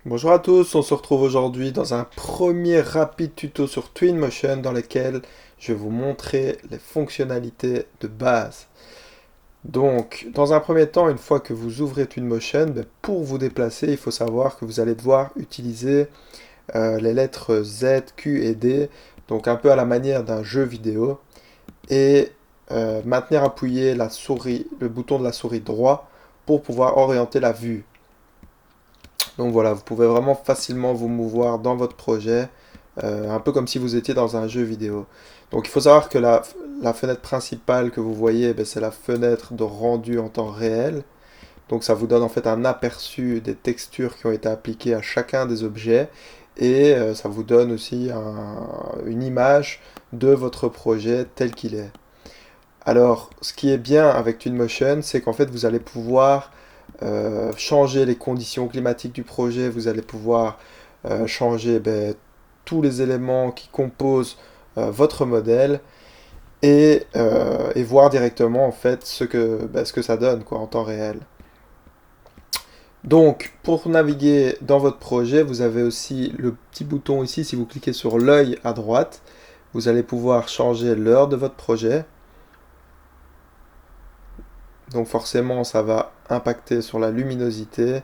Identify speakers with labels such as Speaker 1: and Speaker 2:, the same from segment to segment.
Speaker 1: Bonjour à tous, on se retrouve aujourd'hui dans un premier rapide tuto sur Twinmotion dans lequel je vais vous montrer les fonctionnalités de base. Donc, dans un premier temps, une fois que vous ouvrez Twinmotion, pour vous déplacer, il faut savoir que vous allez devoir utiliser les lettres Z, Q et D, donc un peu à la manière d'un jeu vidéo, et maintenir appuyé la souris, le bouton de la souris droit pour pouvoir orienter la vue. Donc voilà, vous pouvez vraiment facilement vous mouvoir dans votre projet, un peu comme si vous étiez dans un jeu vidéo. Donc il faut savoir que la fenêtre principale que vous voyez, c'est la fenêtre de rendu en temps réel. Donc ça vous donne en fait un aperçu des textures qui ont été appliquées à chacun des objets et ça vous donne aussi une image de votre projet tel qu'il est. Alors, ce qui est bien avec Twinmotion, c'est qu'en fait, vous allez pouvoir changer les conditions climatiques du projet, vous allez pouvoir changer tous les éléments qui composent votre modèle et voir directement en fait ce que ça donne quoi, en temps réel. Donc, pour naviguer dans votre projet, vous avez aussi le petit bouton ici, si vous cliquez sur l'œil à droite, vous allez pouvoir changer l'heure de votre projet. Donc forcément, ça va impacter sur la luminosité.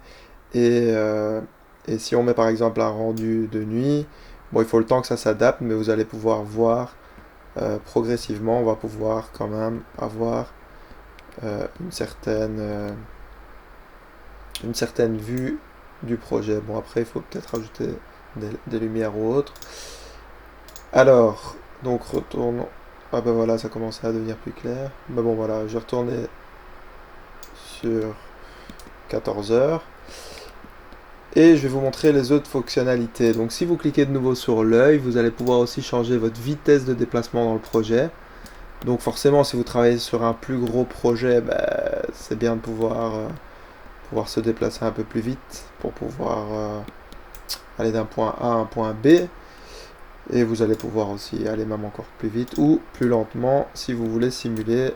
Speaker 1: Et, euh, et si on met par exemple un rendu de nuit, bon, il faut le temps que ça s'adapte, mais vous allez pouvoir voir progressivement, on va pouvoir quand même avoir une certaine vue du projet. Bon, après, il faut peut-être ajouter des lumières ou autres. Alors, donc retourne. Ah ben voilà, ça commence à devenir plus clair. Mais bon, voilà, je vais retourner sur 14 heures. Et je vais vous montrer les autres fonctionnalités. Donc si vous cliquez de nouveau sur l'œil, vous allez pouvoir aussi changer votre vitesse de déplacement dans le projet. Donc forcément, si vous travaillez sur un plus gros projet, c'est bien de pouvoir se déplacer un peu plus vite pour pouvoir aller d'un point A à un point B. Et vous allez pouvoir aussi aller même encore plus vite ou plus lentement si vous voulez simuler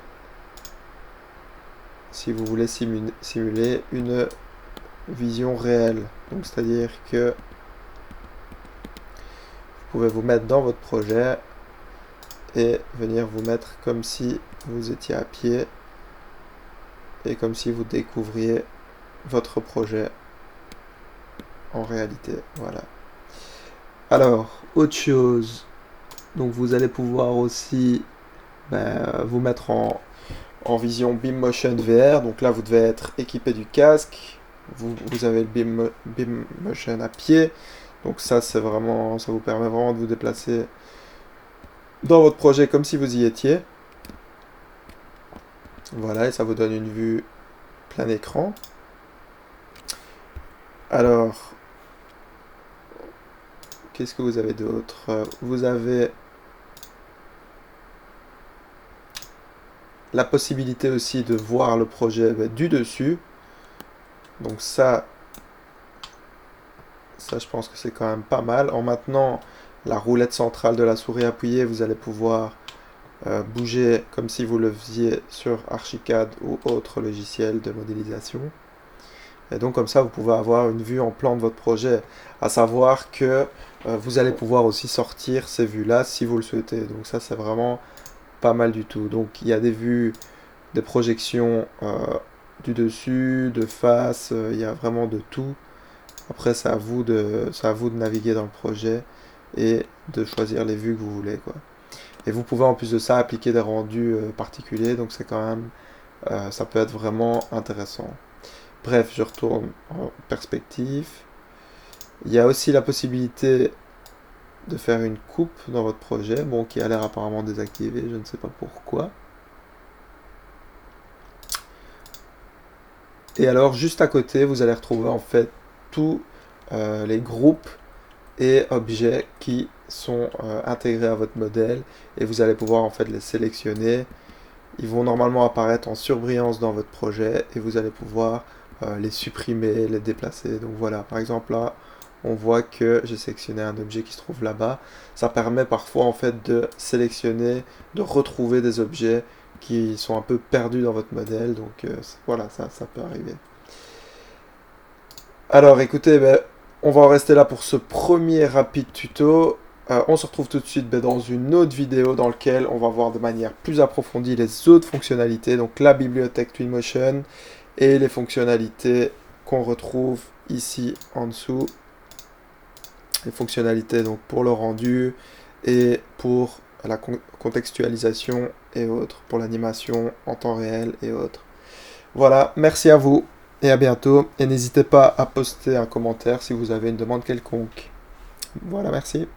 Speaker 1: une vision réelle. Donc c'est-à-dire que vous pouvez vous mettre dans votre projet et venir vous mettre comme si vous étiez à pied et comme si vous découvriez votre projet en réalité. Voilà. Alors, autre chose, donc vous allez pouvoir aussi vous mettre en vision BeamMotion VR. Donc là, vous devez être équipé du casque. Vous avez le BeamMotion à pied. Donc ça, c'est vraiment, ça vous permet vraiment de vous déplacer dans votre projet comme si vous y étiez. Voilà, et ça vous donne une vue plein écran. Alors, qu'est-ce que vous avez d'autre? Vous avez la possibilité aussi de voir le projet du dessus. Donc ça je pense que c'est quand même pas mal. En maintenant la roulette centrale de la souris appuyée, vous allez pouvoir bouger comme si vous le faisiez sur Archicad ou autre logiciel de modélisation. Et donc comme ça, vous pouvez avoir une vue en plan de votre projet, à savoir que vous allez pouvoir aussi sortir ces vues-là si vous le souhaitez. Donc ça, c'est vraiment pas mal du tout. Donc il y a des vues, des projections du dessus, de face, il y a vraiment de tout. Après, c'est à vous de naviguer dans le projet et de choisir les vues que vous voulez, quoi. Et vous pouvez en plus de ça appliquer des rendus particuliers, donc c'est quand même, ça peut être vraiment intéressant. Bref, je retourne en perspective. Il y a aussi la possibilité de faire une coupe dans votre projet, bon, qui a l'air apparemment désactivée, je ne sais pas pourquoi. Et alors, juste à côté, vous allez retrouver en fait tous les groupes et objets qui sont intégrés à votre modèle et vous allez pouvoir en fait les sélectionner. Ils vont normalement apparaître en surbrillance dans votre projet et vous allez pouvoir les supprimer, les déplacer. Donc voilà, par exemple là, on voit que j'ai sélectionné un objet qui se trouve là-bas. Ça permet parfois en fait de sélectionner, de retrouver des objets qui sont un peu perdus dans votre modèle. Donc voilà, ça peut arriver. Alors écoutez, on va en rester là pour ce premier rapide tuto. On se retrouve tout de suite dans une autre vidéo dans laquelle on va voir de manière plus approfondie les autres fonctionnalités, donc la bibliothèque Twinmotion et les fonctionnalités qu'on retrouve ici en dessous. Les fonctionnalités donc pour le rendu et pour la contextualisation et autres, pour l'animation en temps réel et autres. Voilà, merci à vous et à bientôt. Et n'hésitez pas à poster un commentaire si vous avez une demande quelconque. Voilà, merci.